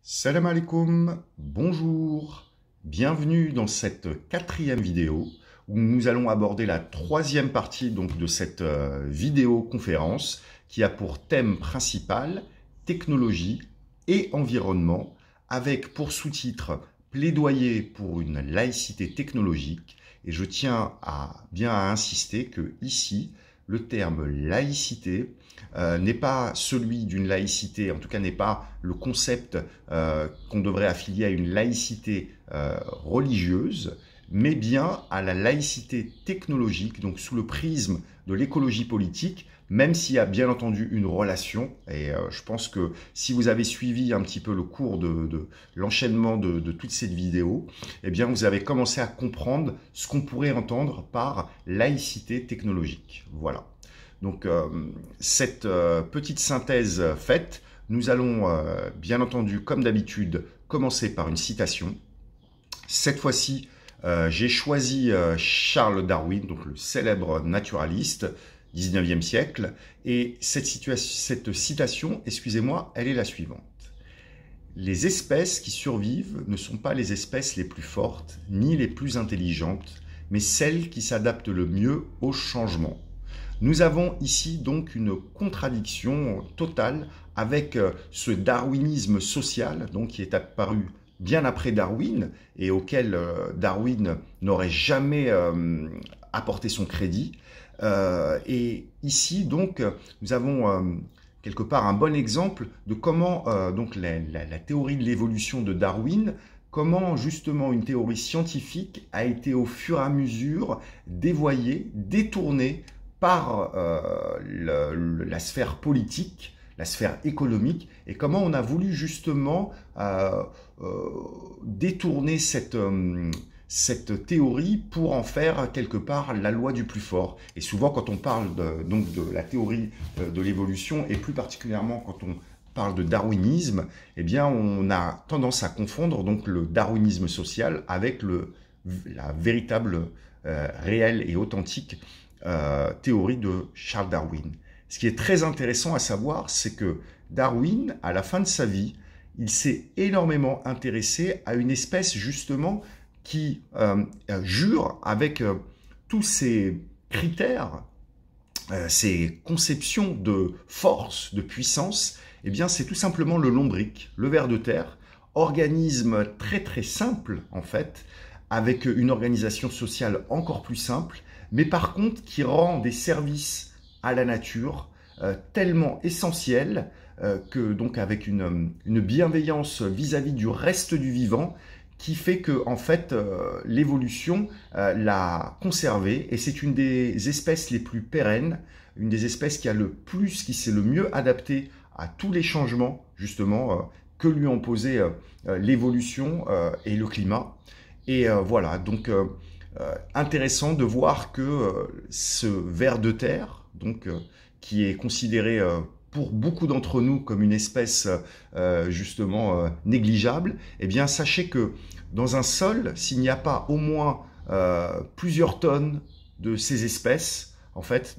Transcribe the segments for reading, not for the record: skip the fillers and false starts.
Salam alaikum, bonjour, bienvenue dans cette 4e vidéo où nous allons aborder la 3e partie donc, de cette vidéoconférence qui a pour thème principal technologie et environnement avec pour sous-titre plaidoyer pour une laïcité technologique. Et je tiens bien à insister que ici, le terme laïcité n'est pas celui d'une laïcité, en tout cas n'est pas le concept qu'on devrait affilier à une laïcité religieuse, mais bien à la laïcité technologique, donc sous le prisme de l'écologie politique, même s'il y a bien entendu une relation. Et je pense que si vous avez suivi un petit peu le cours de l'enchaînement de toute cette vidéo, eh bien vous avez commencé à comprendre ce qu'on pourrait entendre par laïcité technologique. Voilà. Donc cette petite synthèse faite, nous allons bien entendu, comme d'habitude, commencer par une citation. Cette fois-ci, j'ai choisi Charles Darwin, donc le célèbre naturaliste, 19e siècle, et cette citation, excusez-moi, elle est la suivante. Les espèces qui survivent ne sont pas les espèces les plus fortes, ni les plus intelligentes, mais celles qui s'adaptent le mieux au changement. Nous avons ici donc une contradiction totale avec ce darwinisme social donc, qui est apparu bien après Darwin et auquel Darwin n'aurait jamais apporté son crédit. Et ici donc nous avons quelque part un bon exemple de comment donc la théorie de l'évolution de Darwin, comment justement une théorie scientifique a été au fur et à mesure dévoyée, détournée par la sphère politique, la sphère économique, et comment on a voulu justement détourner cette théorie pour en faire quelque part la loi du plus fort. Et souvent quand on parle donc de la théorie de l'évolution, et plus particulièrement quand on parle de darwinisme, eh bien on a tendance à confondre donc le darwinisme social avec la véritable, réelle et authentique théorie de Charles Darwin. Ce qui est très intéressant à savoir, c'est que Darwin, à la fin de sa vie, il s'est énormément intéressé à une espèce justement qui jure avec tous ces critères, ces conceptions de force, de puissance, eh bien c'est tout simplement le lombric, le ver de terre, organisme très très simple en fait, avec une organisation sociale encore plus simple, mais par contre qui rend des services à la nature tellement essentiels que donc avec une bienveillance vis-à-vis du reste du vivant qui fait que en fait l'évolution l'a conservé et c'est une des espèces les plus pérennes, une des espèces qui s'est le mieux adapté à tous les changements justement que lui ont posé l'évolution et le climat. Et voilà, donc intéressant de voir que ce ver de terre, donc, qui est considéré pour beaucoup d'entre nous comme une espèce justement négligeable, eh bien sachez que dans un sol, s'il n'y a pas au moins plusieurs tonnes de ces espèces, en fait,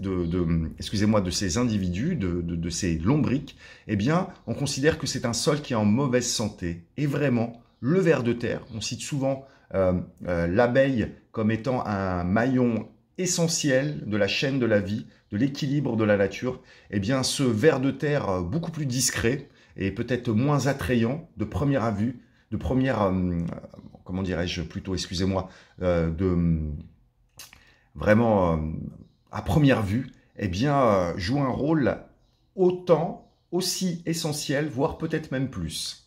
excusez-moi, de ces individus, de ces lombrics, eh bien on considère que c'est un sol qui est en mauvaise santé. Et vraiment, le ver de terre, on cite souvent l'abeille comme étant un maillon essentiel de la chaîne de la vie, de l'équilibre de la nature, eh bien ce ver de terre beaucoup plus discret et peut-être moins attrayant de première vue, comment dirais-je plutôt, excusez-moi, vraiment à première vue, eh bien joue un rôle aussi essentiel, voire peut-être même plus.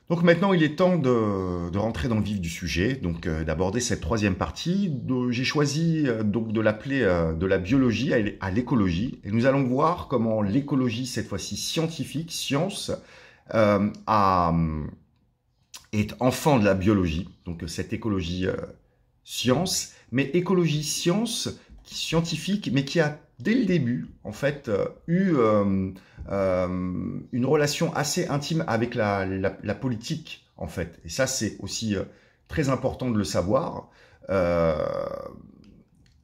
Donc maintenant, il est temps de rentrer dans le vif du sujet, donc d'aborder cette 3e partie. J'ai choisi donc de l'appeler de la biologie à l'écologie. Et nous allons voir comment l'écologie, cette fois-ci scientifique, science, est enfant de la biologie. Donc cette écologie science, mais écologie scientifique, mais qui a dès le début, en fait, eu une relation assez intime avec la politique, en fait. Et ça, c'est aussi très important de le savoir.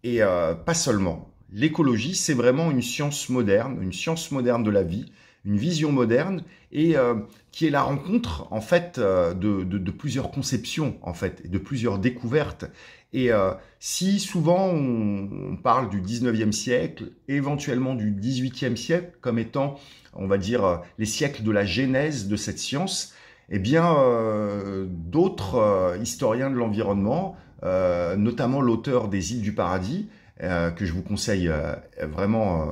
Et pas seulement. L'écologie, c'est vraiment une science moderne de la vie, une vision moderne et qui est la rencontre en fait de plusieurs conceptions en fait et de plusieurs découvertes. Et si souvent on parle du 19e siècle, éventuellement du 18e siècle comme étant, on va dire, les siècles de la genèse de cette science, eh bien d'autres historiens de l'environnement, notamment l'auteur des Îles du Paradis, que je vous conseille vraiment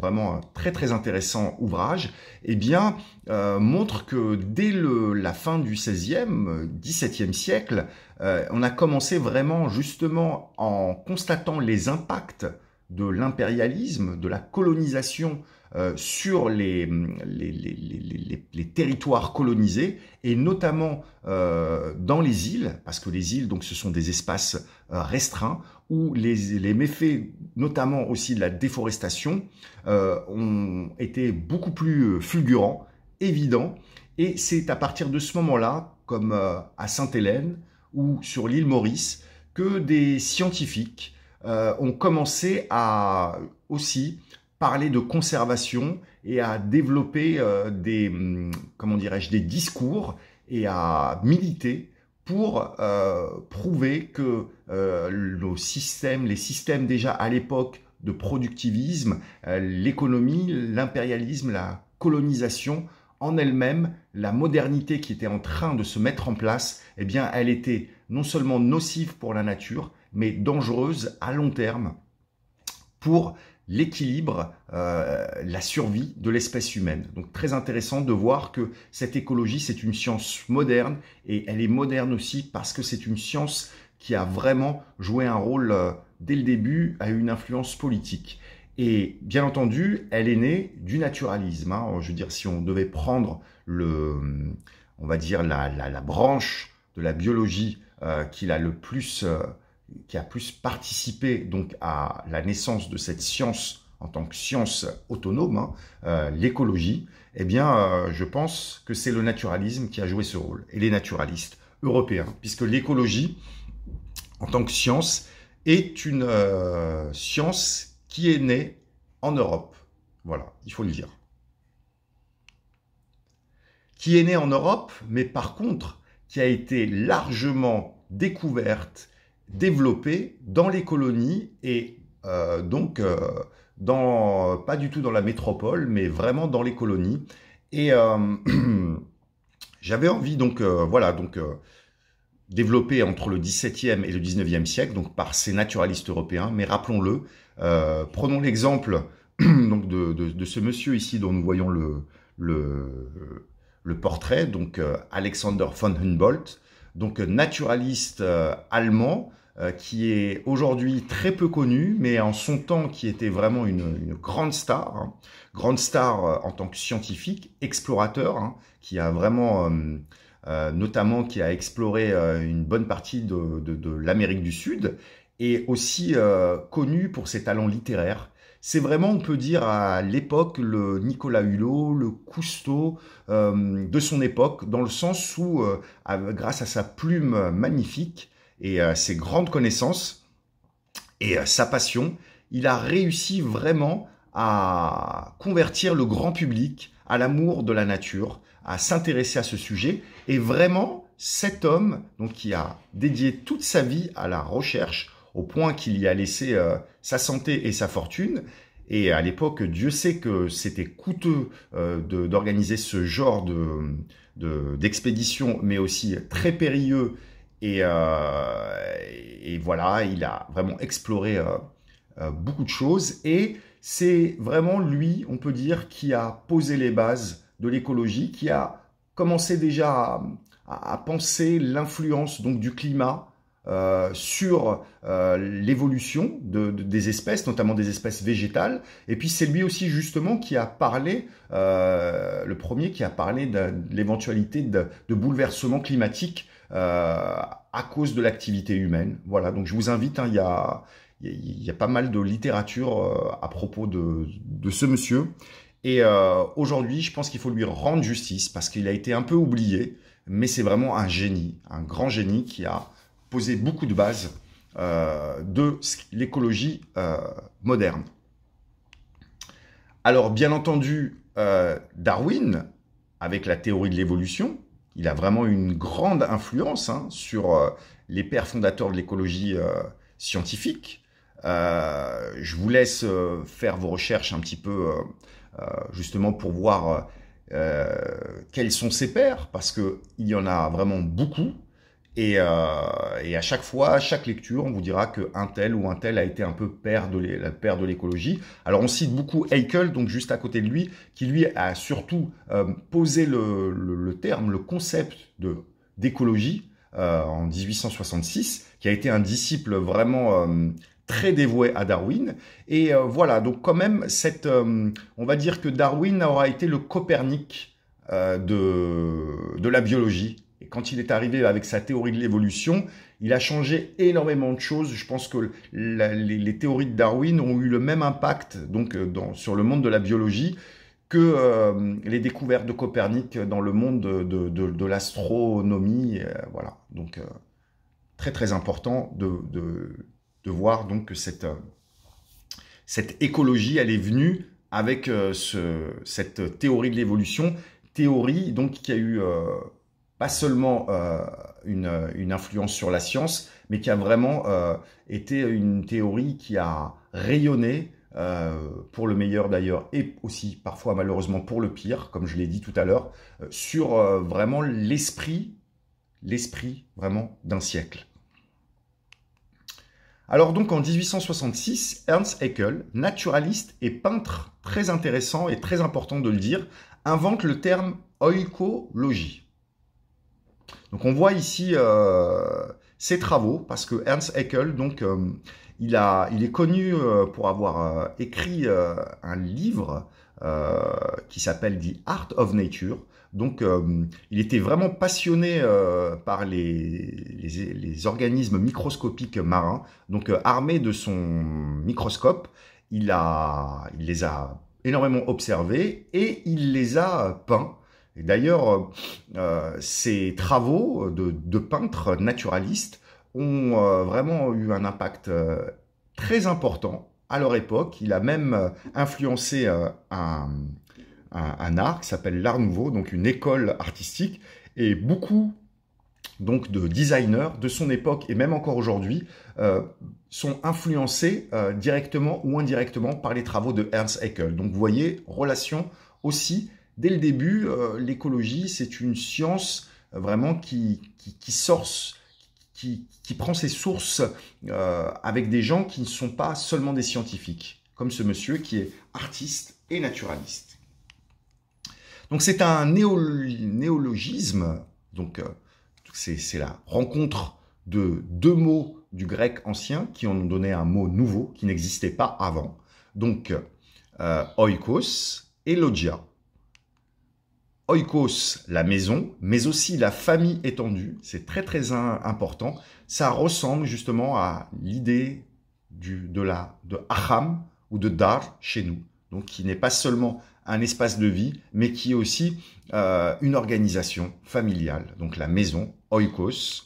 un très très intéressant ouvrage, eh bien montre que dès la fin du 16e, 17e siècle, on a commencé vraiment justement en constatant les impacts de l'impérialisme, de la colonisation sur les territoires colonisés et notamment dans les îles, parce que les îles donc ce sont des espaces restreints où les méfaits, notamment aussi de la déforestation, ont été beaucoup plus fulgurants, évidents, et c'est à partir de ce moment-là, comme à Sainte-Hélène ou sur l'île Maurice, que des scientifiques ont commencé à aussi parler de conservation et à développer comment dirais-je, des discours et à militer pour prouver que les systèmes déjà à l'époque de productivisme, l'économie, l'impérialisme, la colonisation, en elle-même, la modernité qui était en train de se mettre en place, eh bien, elle était non seulement nocive pour la nature, mais dangereuse à long terme pour l'équilibre, la survie de l'espèce humaine. Donc très intéressant de voir que cette écologie, c'est une science moderne, et elle est moderne aussi parce que c'est une science qui a vraiment joué un rôle dès le début, a eu une influence politique. Et bien entendu, elle est née du naturalisme. Hein. Je veux dire, si on devait prendre on va dire la branche de la biologie qui a plus participé donc à la naissance de cette science en tant que science autonome, hein, l'écologie, eh bien, je pense que c'est le naturalisme qui a joué ce rôle, et les naturalistes européens, puisque l'écologie, en tant que science, est une science qui est née en Europe. Voilà, il faut le dire. Qui est née en Europe, mais par contre, qui a été largement découverte, développée dans les colonies et donc pas du tout dans la métropole, mais vraiment dans les colonies. Et j'avais envie donc développé entre le XVIIe et le XIXe siècle, donc par ces naturalistes européens. Mais rappelons-le, prenons l'exemple donc de ce monsieur ici dont nous voyons le portrait, donc Alexander von Humboldt, donc naturaliste allemand, qui est aujourd'hui très peu connu, mais en son temps qui était vraiment une grande star, hein, grande star en tant que scientifique, explorateur, hein, qui a vraiment notamment qui a exploré une bonne partie de l'Amérique du Sud, et aussi connu pour ses talents littéraires. C'est vraiment, on peut dire, à l'époque, le Nicolas Hulot, le Cousteau de son époque, dans le sens où, grâce à sa plume magnifique et ses grandes connaissances et sa passion, il a réussi vraiment à convertir le grand public à l'amour de la nature, à s'intéresser à ce sujet. Et vraiment, cet homme, donc, qui a dédié toute sa vie à la recherche, au point qu'il y a laissé sa santé et sa fortune. Et à l'époque, Dieu sait que c'était coûteux d'organiser ce genre d'expédition, mais aussi très périlleux. Et voilà, il a vraiment exploré beaucoup de choses. Et c'est vraiment lui, on peut dire, qui a posé les bases de l'écologie, qui a commencé déjà à penser l'influence donc du climat sur l'évolution des espèces, notamment des espèces végétales. Et puis c'est lui aussi justement qui a parlé, le premier qui a parlé de l'éventualité de bouleversements climatiques à cause de l'activité humaine. Voilà, donc je vous invite, hein, il y a pas mal de littérature à propos de ce monsieur. Et aujourd'hui, je pense qu'il faut lui rendre justice parce qu'il a été un peu oublié, mais c'est vraiment un génie, un grand génie qui a posé beaucoup de bases de l'écologie moderne. Alors, bien entendu, Darwin, avec la théorie de l'évolution, il a vraiment une grande influence sur les pères fondateurs de l'écologie scientifique. Je vous laisse faire vos recherches un petit peu, justement pour voir quels sont ses pairs, parce qu'il y en a vraiment beaucoup. Et à chaque fois, à chaque lecture, on vous dira qu'un tel ou un tel a été un peu père de l'écologie. Alors on cite beaucoup Haeckel, donc juste à côté de lui, qui lui a surtout posé le terme, le concept d'écologie en 1866, qui a été un disciple vraiment très dévoué à Darwin. Et voilà, donc quand même, on va dire que Darwin aura été le Copernic de la biologie. Et quand il est arrivé avec sa théorie de l'évolution, il a changé énormément de choses. Je pense que les théories de Darwin ont eu le même impact donc, sur le monde de la biologie que les découvertes de Copernic dans le monde de l'astronomie. Voilà, donc très très important de voir donc que cette écologie, elle est venue avec cette théorie de l'évolution, théorie donc qui a eu pas seulement une influence sur la science, mais qui a vraiment été une théorie qui a rayonné pour le meilleur d'ailleurs, et aussi parfois malheureusement pour le pire, comme je l'ai dit tout à l'heure, sur vraiment l'esprit vraiment d'un siècle. Alors donc en 1866, Ernst Haeckel, naturaliste et peintre très intéressant et très important de le dire, invente le terme oikologie. Donc on voit ici ses travaux, parce que Ernst Haeckel, donc, il est connu pour avoir écrit un livre qui s'appelle The Art of Nature. Donc il était vraiment passionné par les organismes microscopiques marins. Donc armé de son microscope, il les a énormément observés et il les a peints. Et d'ailleurs, ces travaux de peintres naturalistes ont vraiment eu un impact très important à leur époque. Il a même influencé un art qui s'appelle l'Art Nouveau, donc une école artistique, et beaucoup donc de designers de son époque et même encore aujourd'hui sont influencés directement ou indirectement par les travaux de Ernst Haeckel. Donc vous voyez, relation aussi. Dès le début, l'écologie, c'est une science vraiment qui prend ses sources avec des gens qui ne sont pas seulement des scientifiques, comme ce monsieur qui est artiste et naturaliste. Donc c'est un néologisme, donc c'est la rencontre de deux mots du grec ancien qui en ont donné un mot nouveau qui n'existait pas avant. Donc oikos et logia. Oikos, la maison, mais aussi la famille étendue, c'est très très important. Ça ressemble justement à l'idée de Acham ou de Dar chez nous, donc qui n'est pas seulement un espace de vie, mais qui est aussi une organisation familiale. Donc la maison, oikos.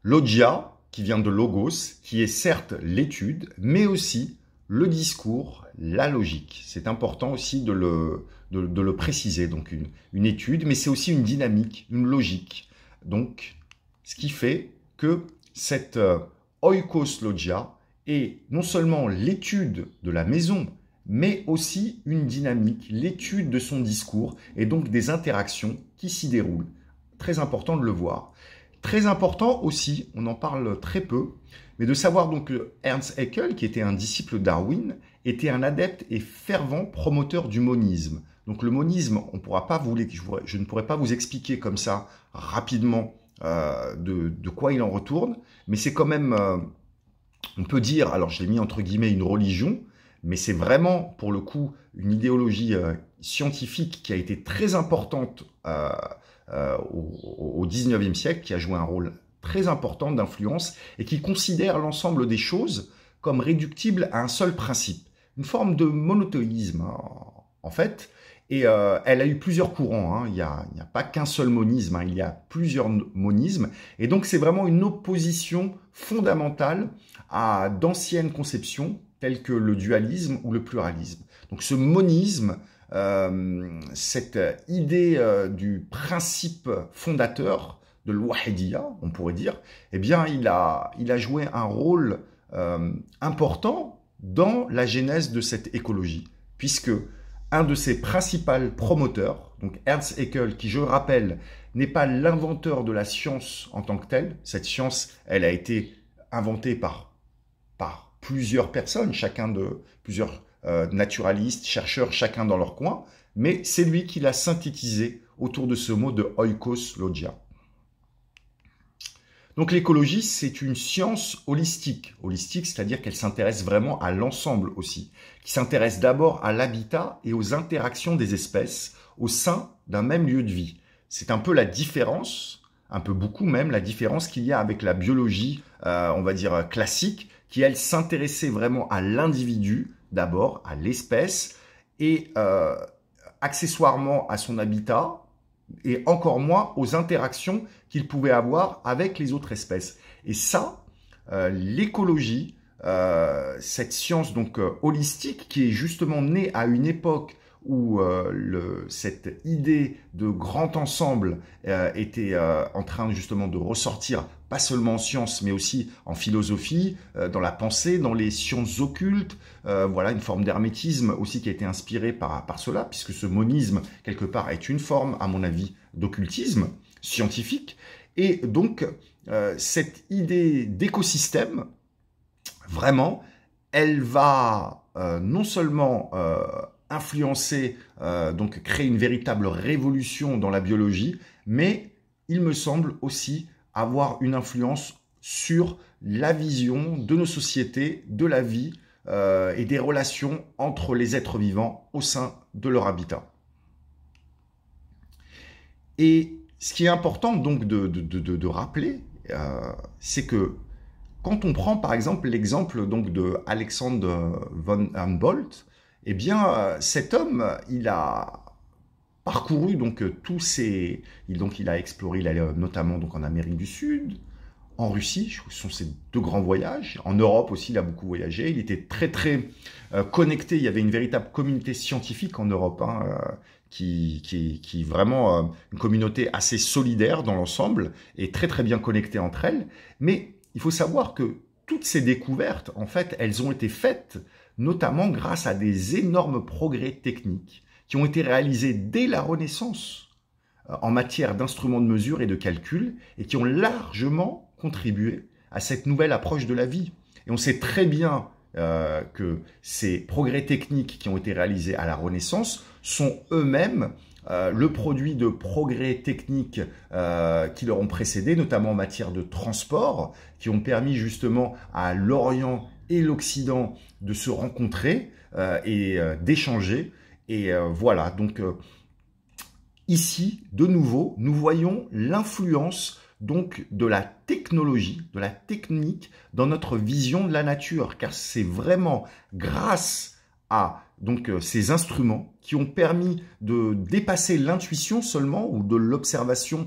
Logia, qui vient de logos, qui est certes l'étude, mais aussi le discours, la logique. C'est important aussi de le préciser. Donc une étude, mais c'est aussi une dynamique, une logique. Donc, ce qui fait que cette oikos logia est non seulement l'étude de la maison, mais aussi une dynamique, l'étude de son discours et donc des interactions qui s'y déroulent. Très important de le voir. Très important aussi, on en parle très peu, mais de savoir donc que Ernst Haeckel, qui était un disciple Darwin, était un adepte et fervent promoteur du monisme. Donc le monisme, je ne pourrais pas vous expliquer comme ça rapidement de quoi il en retourne, mais c'est quand même, on peut dire, alors je l'ai mis entre guillemets une religion, mais c'est vraiment pour le coup une idéologie scientifique qui a été très importante au 19e siècle, qui a joué un rôle très important d'influence et qui considère l'ensemble des choses comme réductibles à un seul principe, une forme de monothéisme en fait. Et elle a eu plusieurs courants, il n'y a pas qu'un seul monisme, il y a plusieurs monismes. Et donc c'est vraiment une opposition fondamentale à d'anciennes conceptions telles que le dualisme ou le pluralisme. Donc ce monisme, cette idée du principe fondateur de l'Wahidiyya, on pourrait dire, eh bien il a joué un rôle important dans la genèse de cette écologie, puisque un de ses principaux promoteurs, donc Ernst Haeckel, qui je rappelle n'est pas l'inventeur de la science en tant que telle, cette science elle a été inventée par plusieurs personnes, plusieurs naturalistes, chercheurs, chacun dans leur coin, mais c'est lui qui l'a synthétisé autour de ce mot de oikos logia. Donc l'écologie, c'est une science holistique. Holistique, c'est-à-dire qu'elle s'intéresse vraiment à l'ensemble aussi, qui s'intéresse d'abord à l'habitat et aux interactions des espèces au sein d'un même lieu de vie. C'est un peu la différence, un peu beaucoup même, la différence qu'il y a avec la biologie, on va dire classique, qui elle s'intéressait vraiment à l'individu, d'abord à l'espèce, et accessoirement à son habitat, et encore moins aux interactions qu'il pouvait avoir avec les autres espèces. Et ça, l'écologie, cette science donc holistique qui est justement née à une époque où cette idée de grand ensemble était en train justement de ressortir, pas seulement en sciences, mais aussi en philosophie, dans la pensée, dans les sciences occultes. Voilà, une forme d'hermétisme aussi qui a été inspirée par cela, puisque ce monisme, quelque part, est une forme, à mon avis, d'occultisme scientifique. Et donc, cette idée d'écosystème, vraiment, elle va non seulement influencer, donc créer une véritable révolution dans la biologie, mais il me semble aussi avoir une influence sur la vision de nos sociétés, de la vie et des relations entre les êtres vivants au sein de leur habitat. Et ce qui est important donc de rappeler, c'est que quand on prend par exemple l'exemple donc de Alexander von Humboldt, eh bien cet homme, il a parcouru donc il a exploré, il allait notamment donc en Amérique du Sud, en Russie, ce sont ses 2 grands voyages. En Europe aussi, il a beaucoup voyagé. Il était très connecté. Il y avait une véritable communauté scientifique en Europe, hein, qui vraiment une communauté assez solidaire dans l'ensemble et très bien connectée entre elles. Mais il faut savoir que toutes ces découvertes, en fait, elles ont été faites notamment grâce à des énormes progrès techniques qui ont été réalisés dès la Renaissance en matière d'instruments de mesure et de calcul et qui ont largement contribué à cette nouvelle approche de la vie. Et on sait très bien que ces progrès techniques qui ont été réalisés à la Renaissance sont eux-mêmes le produit de progrès techniques qui leur ont précédé, notamment en matière de transport, qui ont permis justement à l'Orient et l'Occident de se rencontrer et d'échanger. Et voilà, donc ici, de nouveau, nous voyons l'influence donc de la technologie, de la technique dans notre vision de la nature, car c'est vraiment grâce à donc ces instruments qui ont permis de dépasser l'intuition seulement ou de l'observation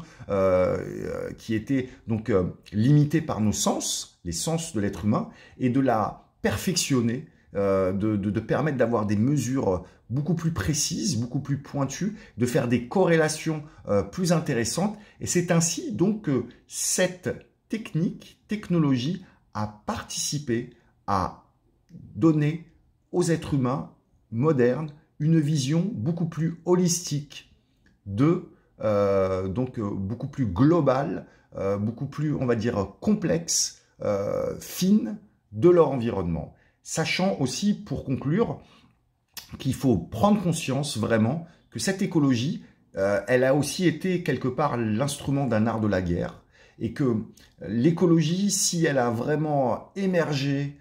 qui était donc limitée par nos sens, les sens de l'être humain, et de la perfectionner, de permettre d'avoir des mesures beaucoup plus précises, beaucoup plus pointues, de faire des corrélations plus intéressantes. Et c'est ainsi donc que cette technologie a participé à donner aux êtres humains modernes une vision beaucoup plus holistique, beaucoup plus globale, beaucoup plus, on va dire, complexe, fine de leur environnement. Sachant aussi, pour conclure, qu'il faut prendre conscience vraiment que cette écologie, elle a aussi été quelque part l'instrument d'un art de la guerre, et que l'écologie, si elle a vraiment émergé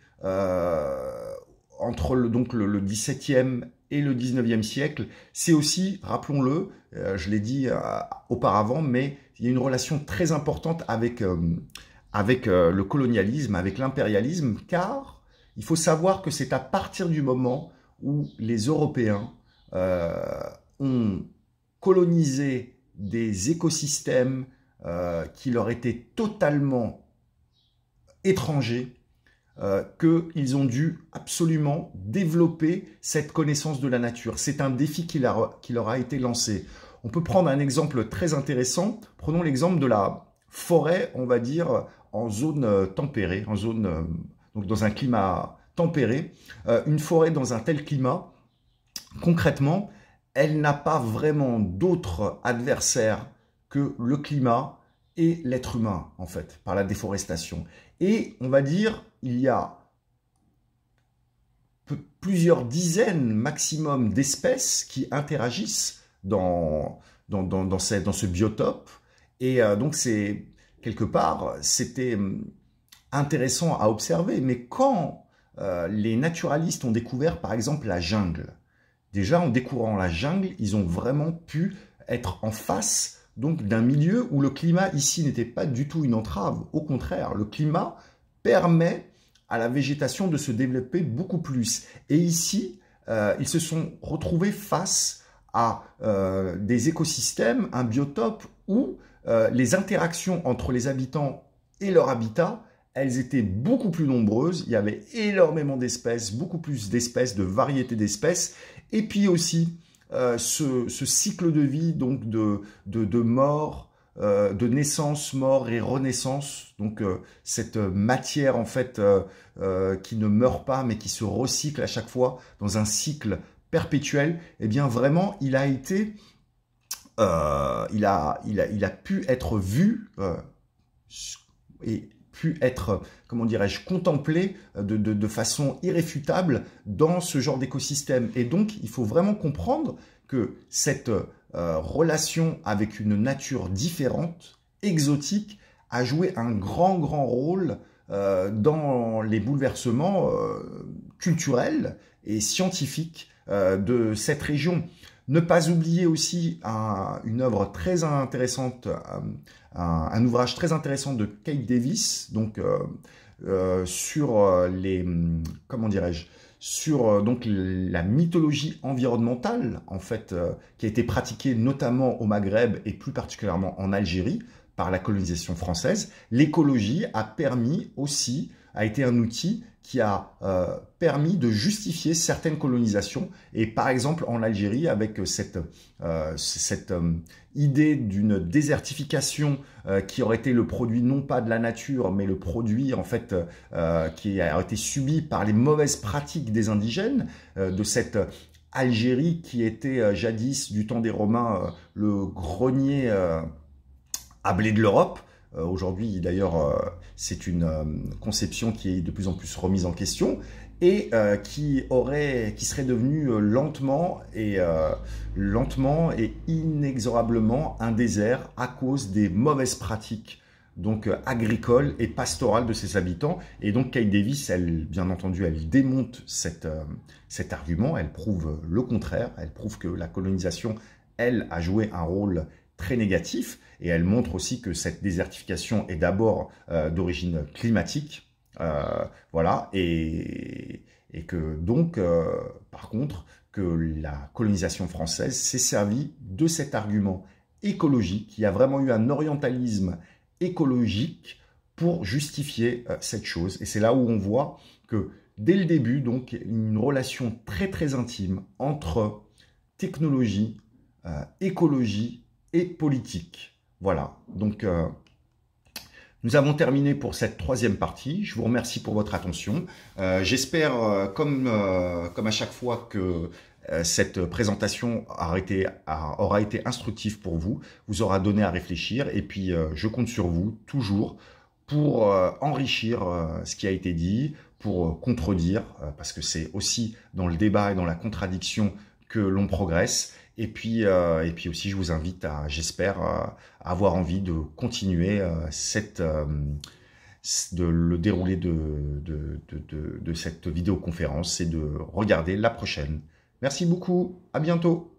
entre le XVIIe et le XIXe siècle, c'est aussi, rappelons-le, je l'ai dit auparavant, mais il y a une relation très importante avec le colonialisme, avec l'impérialisme, car il faut savoir que c'est à partir du moment où les Européens ont colonisé des écosystèmes qui leur étaient totalement étrangers, qu'ils ont dû absolument développer cette connaissance de la nature. C'est un défi qui leur a été lancé. On peut prendre un exemple très intéressant. Prenons l'exemple de la forêt, on va dire, en zone tempérée, donc dans un climat tempéré. Une forêt dans un tel climat, concrètement, elle n'a pas vraiment d'autre adversaire que le climat et l'être humain, en fait, par la déforestation. Et on va dire, il y a plusieurs dizaines maximum d'espèces qui interagissent dans ce biotope. Et donc, quelque part, c'était intéressant à observer. Mais quand les naturalistes ont découvert, par exemple, la jungle, déjà, en découvrant la jungle, ils ont vraiment pu être en face donc d'un milieu où le climat ici n'était pas du tout une entrave. Au contraire, le climat permet à la végétation de se développer beaucoup plus. Et ici, ils se sont retrouvés face à des écosystèmes, un biotope où les interactions entre les habitants et leur habitat, elles étaient beaucoup plus nombreuses. Il y avait énormément d'espèces, beaucoup plus d'espèces, de variétés d'espèces. Et puis aussi, ce cycle de vie donc de mort, de naissance, mort et renaissance, donc cette matière en fait qui ne meurt pas mais qui se recycle à chaque fois dans un cycle perpétuel, eh bien vraiment il a été, il a pu être vu et pu être, comment dirais-je, contemplé de façon irréfutable dans ce genre d'écosystème. Et donc, il faut vraiment comprendre que cette relation avec une nature différente, exotique, a joué un grand rôle dans les bouleversements culturels et scientifiques de cette région. Ne pas oublier aussi une œuvre très intéressante, un ouvrage très intéressant de Kate Davis, donc sur comment dirais-je, sur donc la mythologie environnementale en fait qui a été pratiquée notamment au Maghreb et plus particulièrement en Algérie par la colonisation française. L'écologie a été un outil qui a permis de justifier certaines colonisations. Et par exemple, en Algérie, avec cette idée d'une désertification qui aurait été le produit non pas de la nature, mais le produit en fait qui a été subi par les mauvaises pratiques des indigènes, de cette Algérie qui était jadis, du temps des Romains, le grenier à blé de l'Europe. Aujourd'hui, d'ailleurs, c'est une conception qui est de plus en plus remise en question et qui serait devenue lentement et inexorablement un désert à cause des mauvaises pratiques donc agricoles et pastorales de ses habitants. Et donc Kate Davis, elle, bien entendu, elle démonte cet argument, elle prouve le contraire, elle prouve que la colonisation, elle, a joué un rôle très négatif, et elle montre aussi que cette désertification est d'abord d'origine climatique, voilà, et que donc, par contre, que la colonisation française s'est servie de cet argument écologique, il y a vraiment eu un orientalisme écologique pour justifier cette chose, et c'est là où on voit que dès le début, donc, une relation très intime entre technologie, écologie et politique. Voilà, donc nous avons terminé pour cette troisième partie. Je vous remercie pour votre attention. J'espère, comme à chaque fois, que cette présentation aura été instructive pour vous, vous aura donné à réfléchir, et puis je compte sur vous, toujours, pour enrichir ce qui a été dit, pour contredire, parce que c'est aussi dans le débat et dans la contradiction que l'on progresse. Et puis aussi, je vous invite à, j'espère, avoir envie de continuer le déroulé de cette vidéoconférence et de regarder la prochaine. Merci beaucoup, à bientôt.